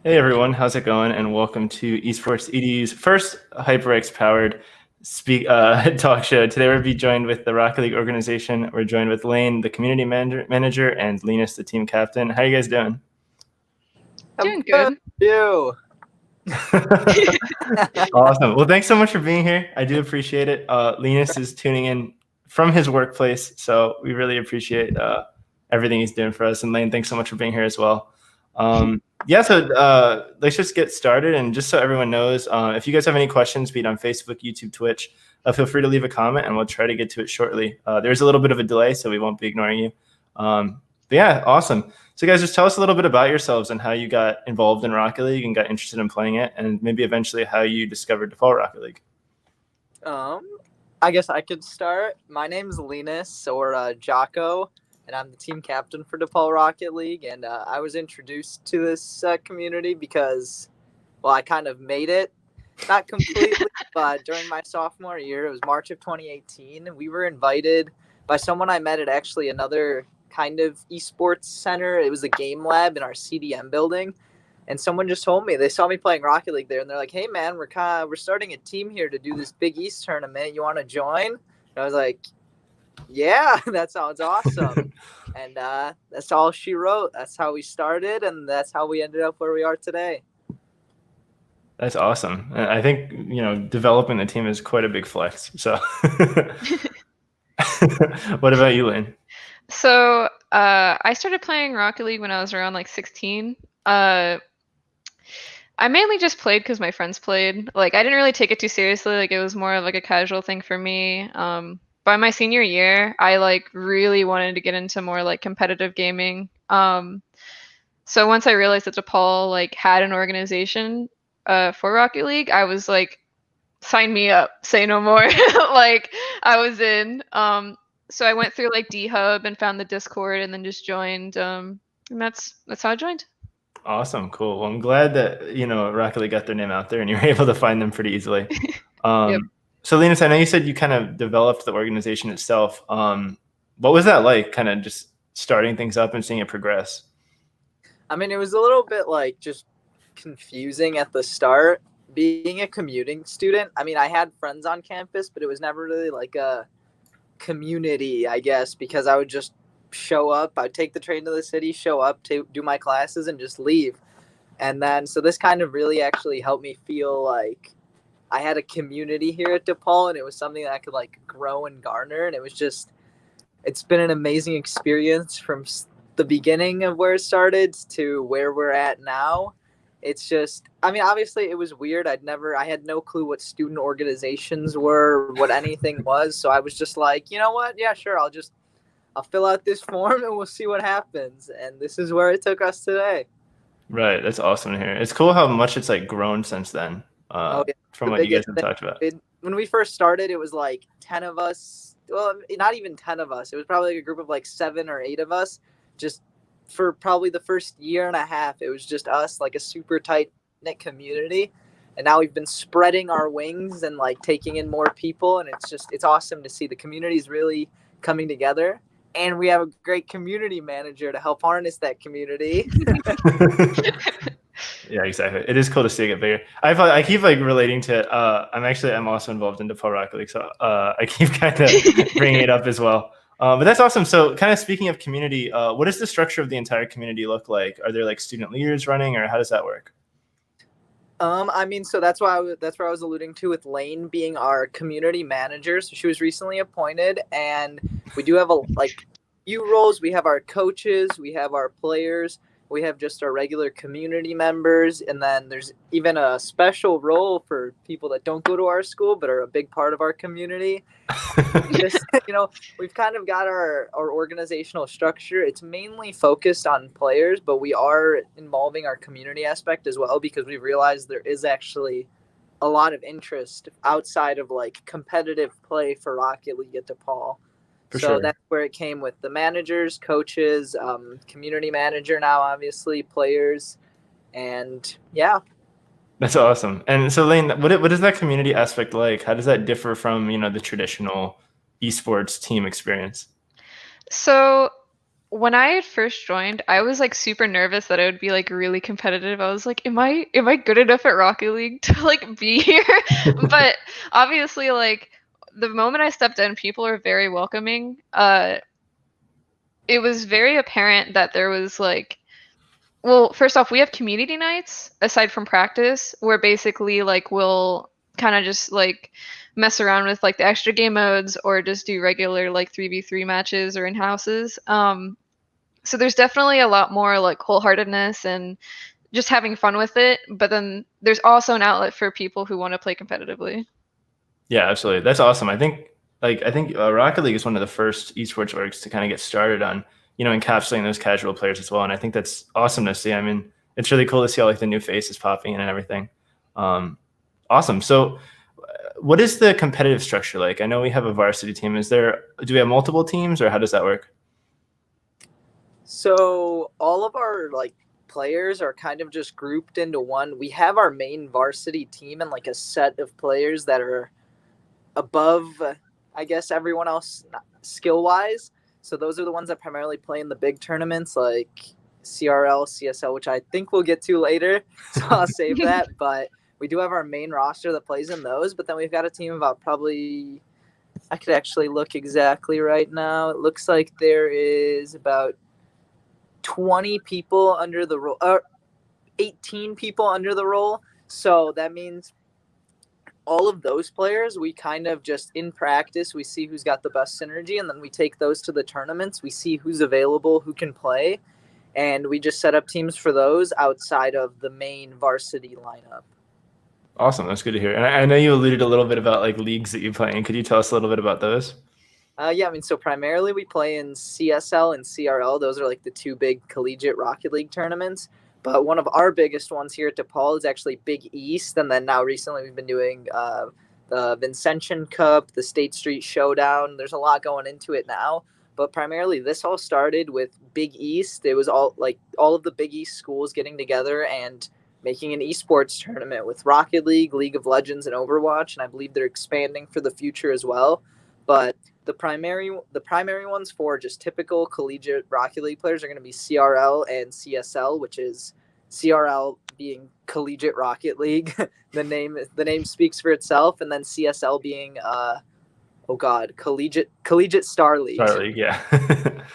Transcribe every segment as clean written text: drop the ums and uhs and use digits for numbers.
Hey everyone, how's it going? And welcome to EsportsEDU's first HyperX powered talk show. Today we'll be joined with the Rocket League organization. We're joined with Lane, the community manager, and Linus, the team captain. How you guys doing? Doing good. You. Awesome. Well, thanks so much for being here. I do appreciate it. Linus is tuning in from his workplace, so we really appreciate everything he's doing for us. And Lane, thanks so much for being here as well. So let's just get started. And just so everyone knows, if you guys have any questions, be it on Facebook, YouTube, Twitch, feel free to leave a comment and we'll try to get to it shortly. There's a little bit of a delay, so we won't be ignoring you. But yeah, awesome. So guys, just tell us a little bit about yourselves and how you got involved in Rocket League and got interested in playing it, and maybe eventually how you discovered DePaul Rocket League. I guess I could start. My name's Linus, or Jocko, and I'm the team captain for DePaul Rocket League. And I was introduced to this community because, well, I kind of made it. Not completely, but during my sophomore year, it was March of 2018, we were invited by someone I met at actually another kind of esports center. It was a game lab in our CDM building, and someone just told me they saw me playing Rocket League there, and they're like, "Hey man, we're starting a team here to do this Big East tournament. You want to join?" And I was like, "Yeah, that sounds awesome." And that's all she wrote. That's how we started, and that's how we ended up where we are today. That's awesome. And I think, developing the team is quite a big flex. So what about you, Lynn? So I started playing Rocket League when I was around like 16. I mainly just played because my friends played. Like, I didn't really take it too seriously. Like, it was more of like a casual thing for me. By my senior year, I like really wanted to get into more like competitive gaming. So once I realized that DePaul like had an organization for Rocket League, I was like, sign me up, say no more. Like, I was in. So I went through like D-Hub and found the Discord and then just joined. And that's how I joined. Awesome. Cool. Well, I'm glad that, Rocket League got their name out there and you were able to find them pretty easily. Yep. So Linus, I know you said you kind of developed the organization itself. What was that like, kind of just starting things up and seeing it progress? I mean, it was a little bit like just confusing at the start. Being a commuting student, I mean, I had friends on campus, but it was never really like a community, I guess, because I would just show up. I'd take the train to the city, show up to do my classes, and just leave. And then, so this kind of really actually helped me feel like I had a community here at DePaul, and it was something that I could like grow and garner. And it was just, it's been an amazing experience from the beginning of where it started to where we're at now. It's just, I mean, obviously it was weird. I had no clue what student organizations were, what anything was. So I was just like, you know what? Yeah, sure. I'll fill out this form and we'll see what happens. And this is where it took us today. Right. That's awesome to hear. It's cool how much it's like grown since then. From what you guys have talked about. When we first started, it was like 10 of us. Well, not even 10 of us. It was probably like a group of like 7 or 8 of us. Just for probably the first year and a half, it was just us, like a super tight-knit community. And now we've been spreading our wings and like taking in more people. And it's awesome to see the community's really coming together. And we have a great community manager to help harness that community. Yeah, exactly. It is cool to see it get bigger. I keep like relating to I'm also involved in DePaul Rocket League, so I keep kind of bringing it up as well. But that's awesome. So kind of speaking of community, what does the structure of the entire community look like? Are there like student leaders running, or how does that work? I mean, so that's where I was alluding to with Lane being our community manager. So she was recently appointed, and we do have a few roles. We have our coaches, we have our players, we have just our regular community members, and then there's even a special role for people that don't go to our school but are a big part of our community. Just, we've kind of got our organizational structure. It's mainly focused on players, but we are involving our community aspect as well, because we realized there is actually a lot of interest outside of like competitive play for Rocket League at DePaul. So that's where it came with the managers, coaches, community manager now, obviously, players, and yeah. That's awesome. And so, Lane, what is that community aspect like? How does that differ from, the traditional esports team experience? So when I had first joined, I was like super nervous that I would be like really competitive. I was like, am I good enough at Rocket League to like be here? But obviously, like the moment I stepped in, people were very welcoming. It was very apparent that there was like, well, first off, we have community nights aside from practice, where basically like we'll kind of just like mess around with like the extra game modes or just do regular like 3v3 matches or in houses. So there's definitely a lot more like wholeheartedness and just having fun with it. But then there's also an outlet for people who want to play competitively. Yeah, absolutely. That's awesome. I think Rocket League is one of the first esports orgs to kind of get started on, encapsulating those casual players as well. And I think that's awesome to see. I mean, it's really cool to see all like the new faces popping in and everything. Awesome. So what is the competitive structure like? I know we have a varsity team. Do we have multiple teams, or how does that work? So all of our like players are kind of just grouped into one. We have our main varsity team and like a set of players that are above, I guess, everyone else skill wise. So those are the ones that primarily play in the big tournaments like CRL, CSL, which I think we'll get to later. So I'll save that. But we do have our main roster that plays in those. But then we've got a team about probably, I could actually look exactly right now. It looks like there is about 20 people under the role, 18 people under the role. So that means all of those players, we kind of just in practice, we see who's got the best synergy, and then we take those to the tournaments. We see who's available, who can play, and we just set up teams for those outside of the main varsity lineup. Awesome. That's good to hear. And I know you alluded a little bit about like leagues that you play in. Could you tell us a little bit about those? Yeah, I mean, so primarily we play in CSL and CRL. Those are like the two big collegiate Rocket League tournaments. But one of our biggest ones here at DePaul is actually Big East. And then now recently we've been doing the Vincentian Cup, the State Street Showdown. There's a lot going into it now. But primarily this all started with Big East. It was all of the Big East schools getting together and making an esports tournament with Rocket League, League of Legends, and Overwatch. And I believe they're expanding for the future as well. But the primary ones for just typical collegiate Rocket League players are going to be CRL and CSL, which is CRL being Collegiate Rocket League. the name speaks for itself, and then CSL being Collegiate Star League. Star League, yeah.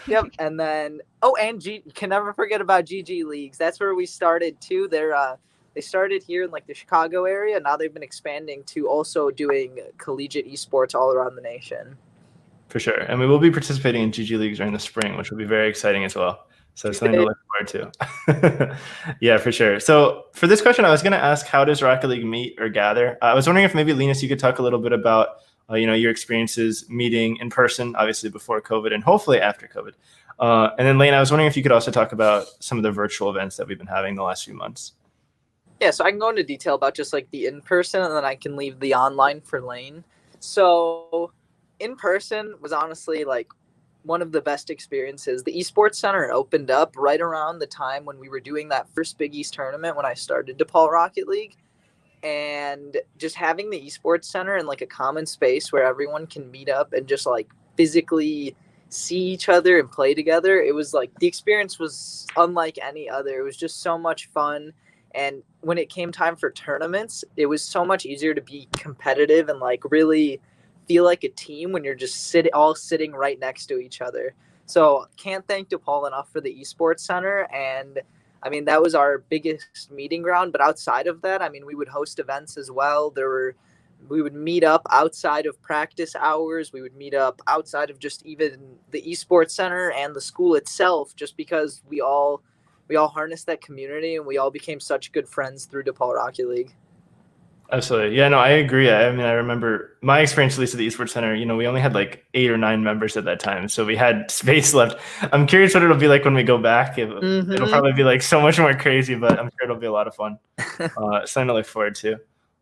Yep, and then and you can never forget about GG leagues. That's where we started too. They started here in like the Chicago area. Now they've been expanding to also doing collegiate esports all around the nation. For sure. And we will be participating in GG Leagues during the spring, which will be very exciting as well. So it's something to look forward to. Yeah, for sure. So for this question, I was going to ask, how does Rocket League meet or gather? I was wondering if maybe, Linus, you could talk a little bit about your experiences meeting in person, obviously before COVID and hopefully after COVID. And then Lane, I was wondering if you could also talk about some of the virtual events that we've been having the last few months. Yeah, so I can go into detail about just like the in-person, and then I can leave the online for Lane. So in person was honestly like one of the best experiences. The Esports Center opened up right around the time when we were doing that first Big East tournament when I started DePaul Rocket League. And just having the Esports Center in like a common space where everyone can meet up and just like physically see each other and play together, it was like the experience was unlike any other. It was just so much fun. And when it came time for tournaments, it was so much easier to be competitive and like really feel like a team when you're just sitting right next to each other. So can't thank DePaul enough for the Esports Center. And I mean, that was our biggest meeting ground. But outside of that, I mean, we would host events as well. We would meet up outside of practice hours. We would meet up outside of just even the Esports Center and the school itself, just because we all harnessed that community and we all became such good friends through DePaul Rocket League. Absolutely. Yeah, no, I agree. I mean, I remember my experience, at least at the Esports Center, we only had like 8 or 9 members at that time. So we had space left. I'm curious what it'll be like when we go back. It'll probably be like so much more crazy, but I'm sure it'll be a lot of fun. Something to look forward to.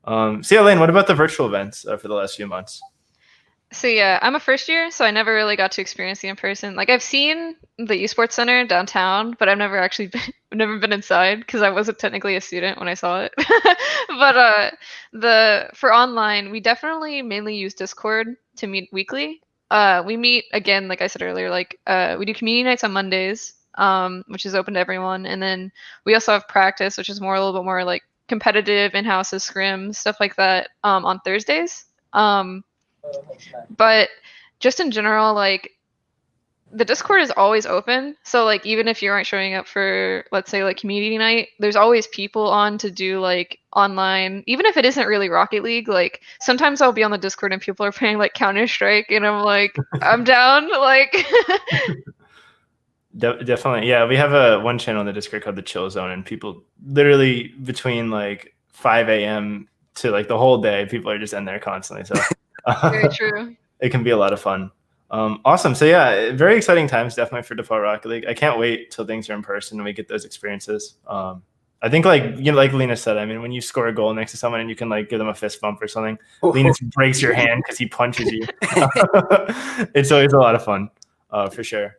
So yeah, Lane, what about the virtual events for the last few months? So yeah, I'm a first year, so I never really got to experience the in person. Like I've seen the Esports Center downtown, but I've never been inside because I wasn't technically a student when I saw it. But for online, we definitely mainly use Discord to meet weekly. we meet again, like I said earlier, like we do community nights on Mondays, which is open to everyone, and then we also have practice, which is a little bit more like competitive in-house scrim stuff like that on Thursdays. But just in general, like the Discord is always open. So like even if you aren't showing up for, let's say, like community night, there's always people on to do like online, even if it isn't really Rocket League. Like sometimes I'll be on the Discord and people are playing like Counter-Strike and I'm like, I'm down. Like Definitely. Yeah, we have one channel in the Discord called the Chill Zone, and people literally between like 5 a.m. to like the whole day, people are just in there constantly. So very true. It can be a lot of fun. Awesome. So yeah, very exciting times definitely for DePaul Rocket League. I can't wait till things are in person and we get those experiences. I think like like Lena said, I mean, when you score a goal next to someone and you can like give them a fist bump or something, Lena breaks your hand because he punches you. It's always a lot of fun, for sure.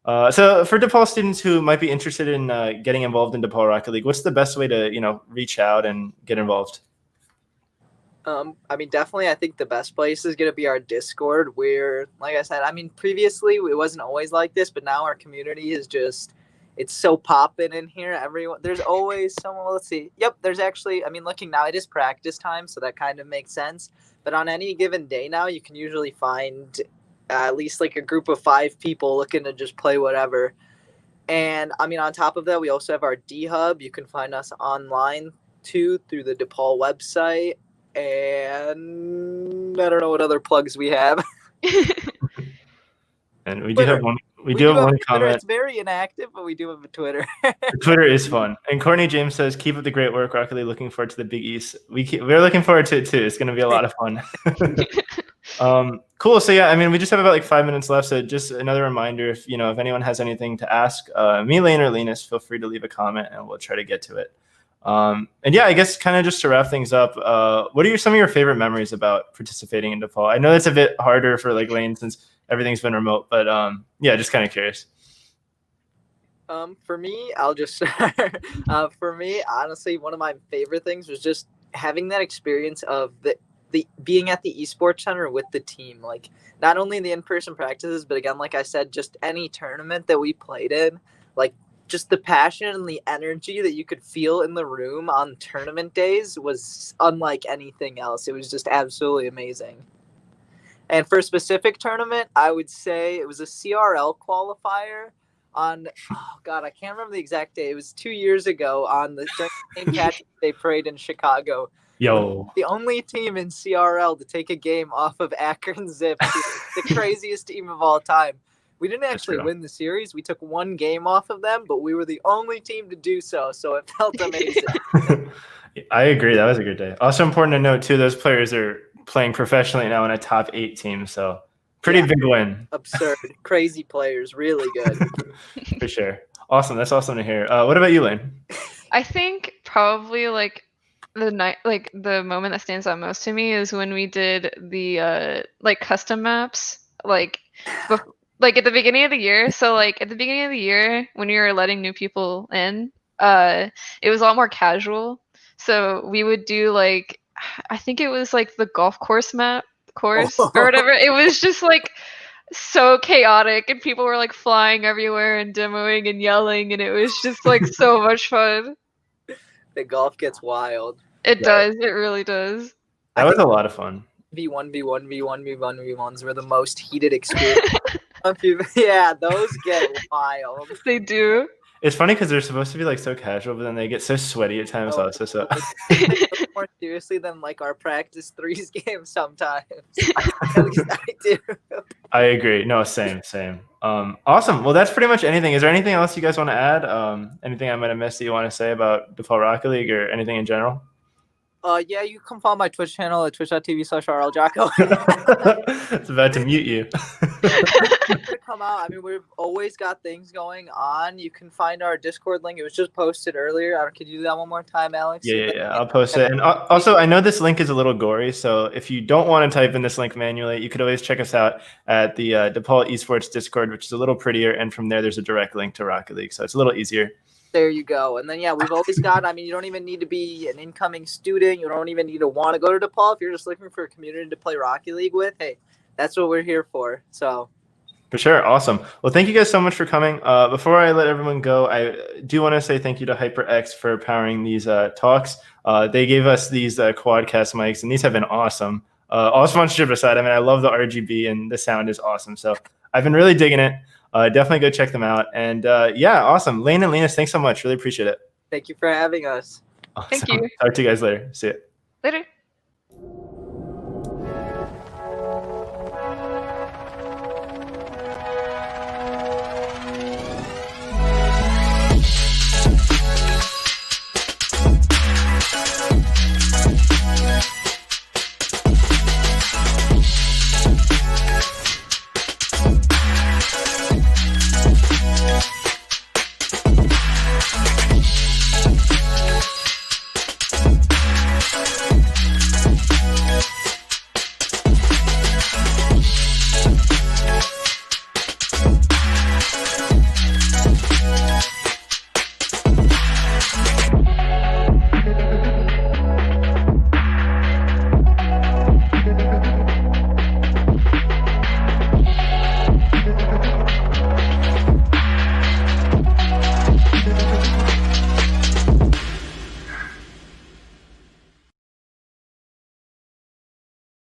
So for DePaul students who might be interested in getting involved in DePaul Rocket League, what's the best way to reach out and get involved? I mean, definitely, I think the best place is going to be our Discord where, like I said, I mean, previously it wasn't always like this, but now our community is just, it's so popping in here. Everyone, there's always someone, let's see. Yep, there's actually, I mean, looking now, it is practice time, so that kind of makes sense. But on any given day now, you can usually find at least like a group of 5 people looking to just play whatever. And I mean, on top of that, we also have our D Hub. You can find us online too through the DePaul website. And I don't know what other plugs we have. And we do have one. We do have one comment. It's very inactive, but we do have a Twitter. Twitter is fun. And Courtney James says, "Keep up the great work, Rocket League. Looking forward to the Big East. We're looking forward to it too. It's going to be a lot of fun." Cool. So yeah, I mean, we just have about like 5 minutes left. So just another reminder, if anyone has anything to ask me, Lane, or Linus, feel free to leave a comment, and we'll try to get to it. And yeah, I guess kind of just to wrap things up, what are some of your favorite memories about participating in DePaul? I know it's a bit harder for like Lane since everything's been remote, but yeah, just kind of curious. For me, for me, honestly, one of my favorite things was just having that experience of the being at the Esports Center with the team. Like not only the in-person practices, but again, like I said, just any tournament that we played in, like just the passion and the energy that you could feel in the room on tournament days was unlike anything else. It was just absolutely amazing. And for a specific tournament, I would say it was a CRL qualifier on, oh God, I can't remember the exact day. It was 2 years ago on the St. Patrick's Day Parade in Chicago. Yo. The only team in CRL to take a game off of Akron Zip, the craziest team of all time. We didn't actually win the series. We took 1 game off of them, but we were the only team to do so. So it felt amazing. I agree. That was a good day. Also important to note, too, those players are playing professionally now in a top 8 team. So pretty big win. Absurd. Crazy players. Really good. For sure. Awesome. That's awesome to hear. What about you, Lane? I think probably like the night, like the moment that stands out most to me is when we did the like custom maps, like at the beginning of the year. So like at the beginning of the year when we were letting new people in, it was a lot more casual. So we would do like, I think it was like the golf course map course or whatever. It was just like so chaotic and people were like flying everywhere and demoing and yelling and it was just like so much fun. The golf gets wild. It does. It really does. That was a lot of fun. V1, V1, V1, V1, V1s were the most heated experience. Yeah, those get wild. They do. It's funny because they're supposed to be like so casual, but then they get so sweaty at times also. So more seriously than like our practice threes game sometimes. At least I do. I agree. No, same. Awesome. Well, that's pretty much anything. Is there anything else you guys want to add? Anything I might have missed that you want to say about DePaul Rocket League or anything in general? Yeah, you can follow my Twitch channel at twitch.tv/RLJocko. It's about to mute you. Come out. I mean, we've always got things going on. You can find our Discord link. It was just posted earlier. Could you do that one more time, Alex? Yeah. I'll post it. And also, I know this link is a little gory, so if you don't want to type in this link manually, you could always check us out at the DePaul Esports Discord, which is a little prettier. And from there, there's a direct link to Rocket League, so it's a little easier. There you go. And then, yeah, we've always got, I mean, you don't even need to be an incoming student. You don't even need to want to go to DePaul. If you're just looking for a community to play Rocket League with, hey, that's what we're here for. So. For sure. Awesome. Well, thank you guys so much for coming. Before I let everyone go, I do want to say thank you to HyperX for powering these talks. They gave us these quadcast mics, and these have been awesome. All sponsorship aside, I mean, I love the RGB, and the sound is awesome. So I've been really digging it. Definitely go check them out. And yeah, awesome. Lane and Linus, thanks so much. Really appreciate it. Thank you for having us. Awesome. Thank you. Talk to you guys later. See ya. Later.